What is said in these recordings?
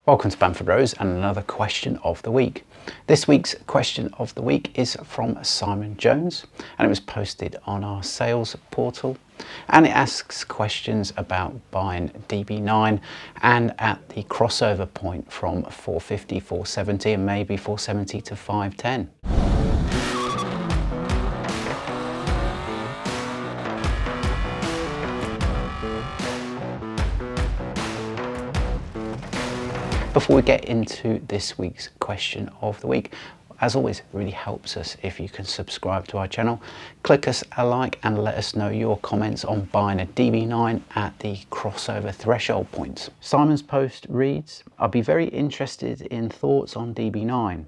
Welcome to Bamfordrose and another question of the week. This week's question of the week is from Simon Jones and it was posted on our sales portal, and it asks questions about buying DB9 and at the crossover point from 450, 470 and maybe 470 to 510. Before we get into this week's question of the week, as always, it really helps us if you can subscribe to our channel, click us a like and let us know your comments on buying a DB9 at the crossover threshold points. Simon's post reads, "I'd be very interested in thoughts on DB9.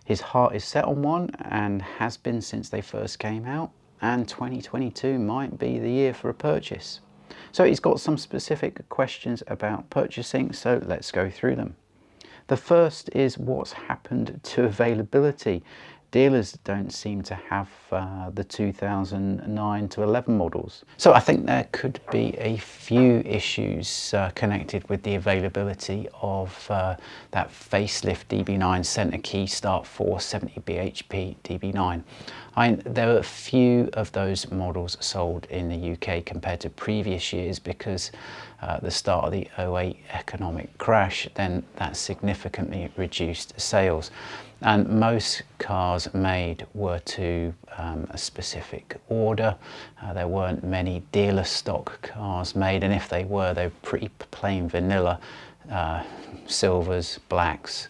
His heart is set on one and has been since they first came out, and 2022 might be the year for a purchase." So he's got some specific questions about purchasing, so let's go through them. The first is what's happened to availability. Dealers don't seem to have the 2009 to 11 models. So I think there could be a few issues connected with the availability of that facelift DB9 centre key start 470 bhp DB9. There were a few of those models sold in the UK compared to previous years because the start of the 08 economic crash, then that significantly reduced sales. And most cars made were to a specific order. There weren't many dealer stock cars made, and if they were, they were pretty plain vanilla, silvers, blacks,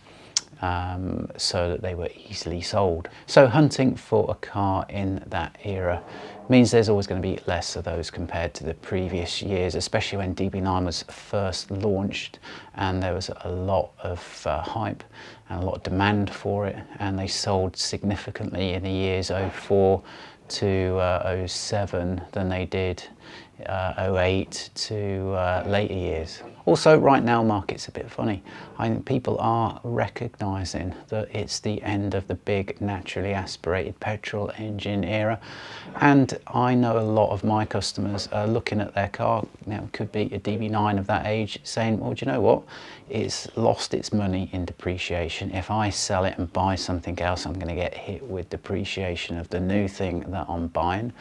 so that they were easily sold. So hunting for a car in that era means there's always going to be less of those compared to the previous years, especially when DB9 was first launched and there was a lot of hype and a lot of demand for it, and they sold significantly in the years 04 to 07 than they did 08 to later years. Also, right now market's a bit funny. People are recognising that it's the end of the big naturally aspirated petrol engine era, and I know a lot of my customers are looking at their car, now could be a DB9 of that age, saying, well, do you know what, it's lost its money in depreciation. If I sell it and buy something else, I'm going to get hit with depreciation of the new thing that I'm buying.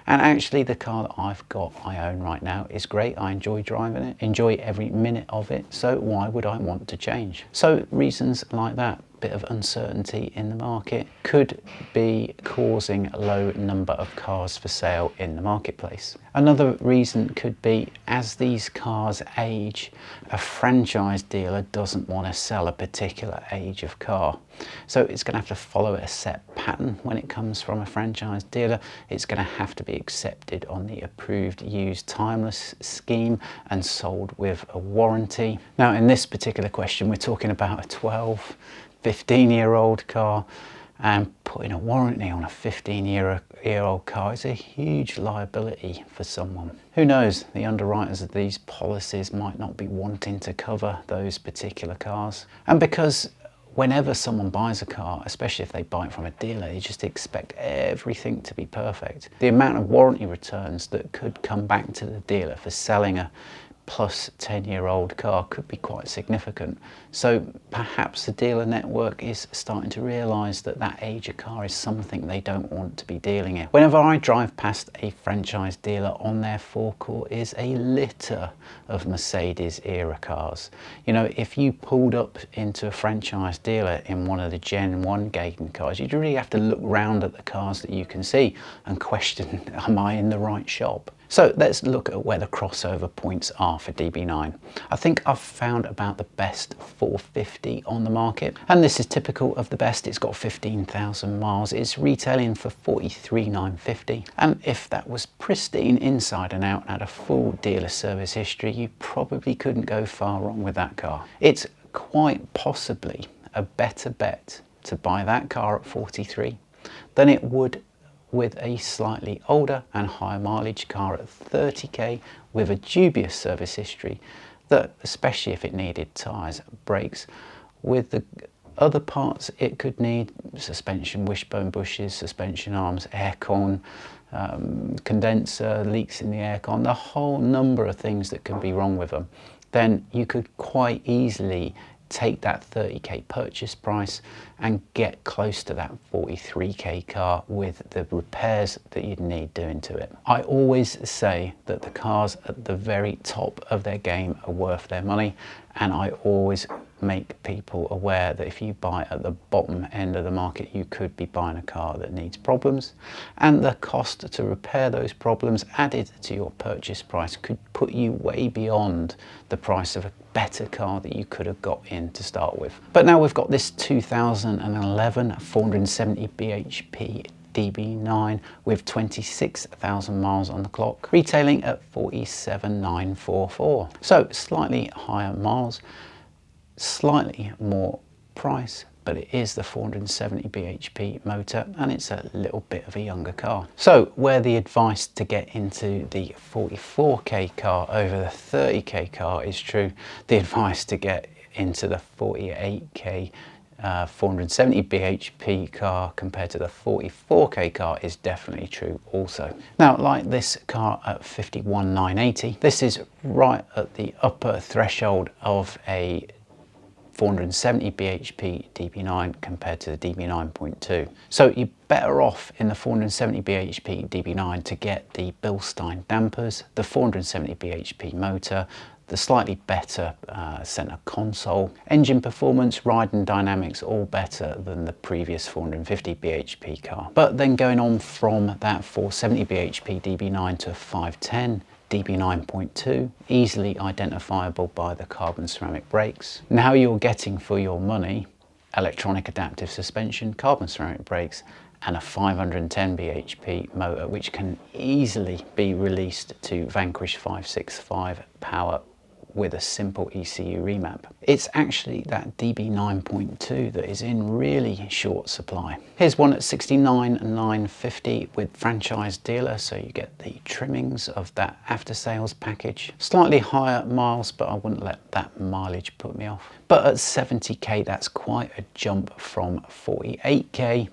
And actually the car that I've got, I own right now, is great. I enjoy driving it, enjoy every minute of it, so why would I want to change? So reasons like that, bit of uncertainty in the market, could be causing a low number of cars for sale in the marketplace. Another reason could be, as these cars age, a franchise dealer doesn't want to sell a particular age of car. So it's going to have to follow a set pattern when it comes from a franchise dealer. It's going to have to be accepted on the approved used timeless scheme and sold with a warranty. Now in this particular question, we're talking about a 12, 15-year-old car, and putting a warranty on a 15-year-old car is a huge liability for someone. Who knows, the underwriters of these policies might not be wanting to cover those particular cars. And because whenever someone buys a car, especially if they buy it from a dealer, they just expect everything to be perfect. The amount of warranty returns that could come back to the dealer for selling a plus 10-year-old car could be quite significant. So perhaps the dealer network is starting to realise that that age of car is something they don't want to be dealing in. Whenever I drive past a franchise dealer, on their forecourt is a litter of Mercedes era cars. You know, if you pulled up into a franchise dealer in one of the Gen 1 Gaydon cars, you'd really have to look round at the cars that you can see and question, am I in the right shop? So let's look at where the crossover points are for DB9. I think I've found about the best 450 on the market, and this is typical of the best. It's got 15,000 miles. It's retailing for 43,950, and if that was pristine inside and out, had a full dealer service history, you probably couldn't go far wrong with that car. It's quite possibly a better bet to buy that car at 43 than it would with a slightly older and higher mileage car at 30k with a dubious service history, that, especially if it needed tyres, brakes, with the other parts it could need, suspension, wishbone bushes, suspension arms, aircon, condenser, leaks in the aircon, the whole number of things that can be wrong with them, then you could quite easily take that 30k purchase price and get close to that 43k car with the repairs that you'd need doing to it. I always say that the cars at the very top of their game are worth their money, and I always make people aware that if you buy at the bottom end of the market, you could be buying a car that needs problems, and the cost to repair those problems added to your purchase price could put you way beyond the price of a better car that you could have got in to start with. But now we've got this 2011 470 bhp DB9 with 26,000 miles on the clock, retailing at 47,944. So slightly higher miles, slightly more price, but it is the 470 bhp motor and it's a little bit of a younger car. So where the advice to get into the 44k car over the 30k car is true, the advice to get into the 48k 470 bhp car compared to the 44k car is definitely true also. Now, like this car at 51,980, this is right at the upper threshold of a 470 bhp DB9 compared to the DB9.2. So you're better off in the 470 bhp DB9 to get the Bilstein dampers, the 470 bhp motor, the slightly better center console, engine performance, ride and dynamics, all better than the previous 450 bhp car. But then going on from that 470 bhp DB9 to 510 DB9.2, easily identifiable by the carbon ceramic brakes. Now you're getting for your money electronic adaptive suspension, carbon ceramic brakes, and a 510 bhp motor, which can easily be released to Vanquish 565 power with a simple ECU remap. It's actually that DB9.2 that is in really short supply. Here's one at 69,950 with franchise dealer, so you get the trimmings of that after sales package. Slightly higher miles, but I wouldn't let that mileage put me off. But at 70k, that's quite a jump from 48k,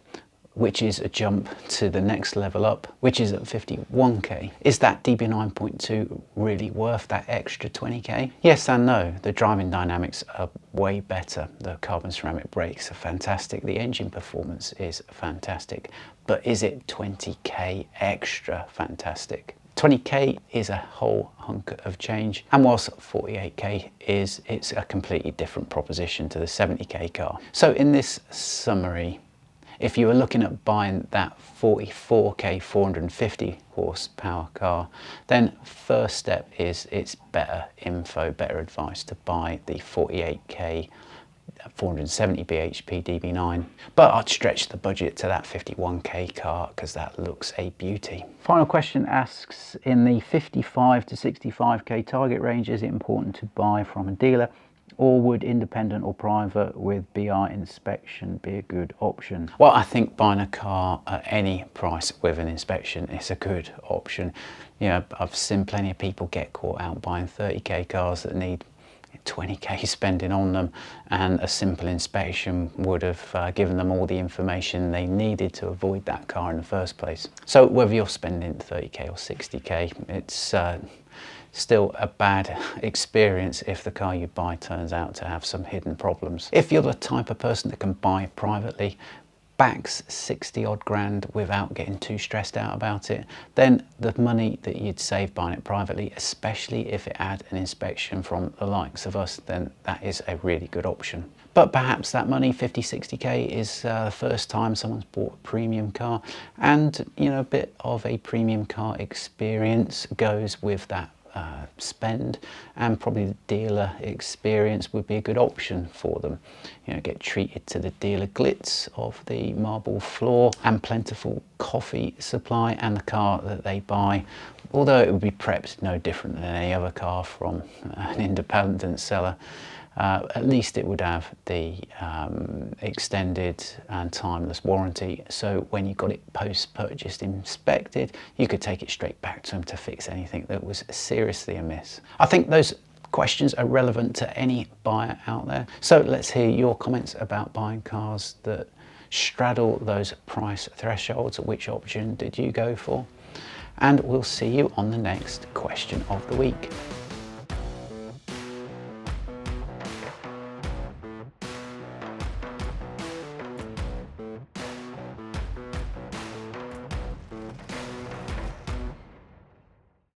which is a jump to the next level up, which is at 51k. Is that DB9.2 really worth that extra 20k? Yes and no. The driving dynamics are way better. The carbon ceramic brakes are fantastic. The engine performance is fantastic. But is it 20k extra fantastic? 20k is a whole hunk of change, and whilst 48k it's a completely different proposition to the 70k car. So in this summary, if you were looking at buying that 44k 450 horsepower car, then first step is it's better info, better advice to buy the 48k 470 bhp DB9. But I'd stretch the budget to that 51k car because that looks a beauty. Final question asks, in the 55 to 65k target range, is it important to buy from a dealer, or would independent or private with BI inspection be a good option? Well, I think buying a car at any price with an inspection is a good option. You know, I've seen plenty of people get caught out buying 30k cars that need 20k spending on them, and a simple inspection would have given them all the information they needed to avoid that car in the first place. So whether you're spending 30k or 60k, it's still a bad experience if the car you buy turns out to have some hidden problems. If you're the type of person that can buy privately, backs 60 odd grand without getting too stressed out about it, then the money that you'd save buying it privately, especially if it had an inspection from the likes of us, then that is a really good option. But perhaps that money, 50, 60k, is the first time someone's bought a premium car, and you know, a bit of a premium car experience goes with that spend, and probably the dealer experience would be a good option for them. You know, get treated to the dealer glitz of the marble floor and plentiful coffee supply, and the car that they buy, although it would be prepped no different than any other car from an independent seller, at least it would have the extended and timeless warranty, so when you got it post-purchase inspected, you could take it straight back to them to fix anything that was seriously amiss. I think those questions are relevant to any buyer out there, so let's hear your comments about buying cars that straddle those price thresholds. Which option did you go for? And we'll see you on the next question of the week.